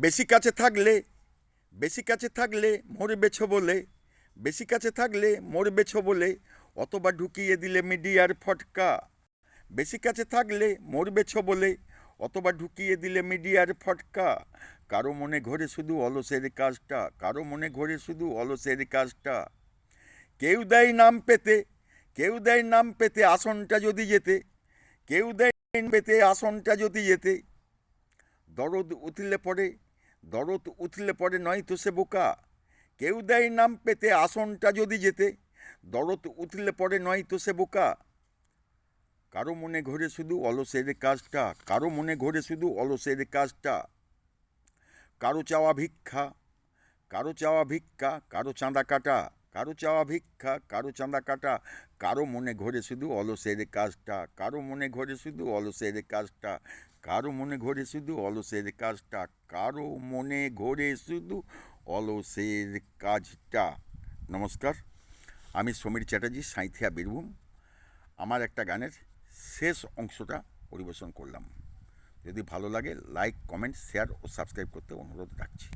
বেশি কাছে থাকলে বেশি কাছে থাকলে মরবেছ বলে, বেশি কাছে থাকলে মরবেছ বলে, অতবার ঢুকিয়ে দিলে মিডিয়ার ফটকা। বেশি কাছে থাকলে মরবেছ বলে, অতবার ঢুকিয়ে দিলে মিডিয়ার ফটকা। কারো মনে ঘোরে শুধু অলসের কাজটা, কারো মনে ঘোরে শুধু অলসের কাজটা। কেউ দেয় নাম পেতে, কেউ দেয় নাম পেতে আসনটা যদি যেতে, কেউ দেয় নাম পেতে আসনটা যদি যেতে। দরদ উঠলে পড়ে, দরদ উঠলে পড়ে নয়তো সে বোকা। কেউ দেয় নাম পেতে আসনটা যদি যেতে, দরদ উঠলে পড়ে নয়তো সে বোকা। কারো মনে ঘোরে শুধু অলসের কাজটা, কারো মনে ঘোরে শুধু অলসের কাজটা। কারো চাওয়া ভিক্ষা, কারো চাওয়া ভিক্ষা, কারো চাঁদা কাটা, কারো চাওয়া ভিক্ষা, কারো চাঁদা কাটা। কারো মনে ঘোরে শুধু অলসের কাজটা, কারো মনে ঘোরে শুধু অলসের কাজটা, কারো মনে ঘোরে শুধু অলসের কাজটা, কারো মনে ঘোরে শুধু অলসের কাজটা। নমস্কার, আমি সমীর চ্যাটার্জি, সাঁইথিয়া, বীরভূম। আমার একটা গানের শেষ অংশটা পরিবেশন করলাম। যদি ভালো লাগে লাইক, কমেন্ট, শেয়ার ও সাবস্ক্রাইব করতে অনুরোধ রাখছি।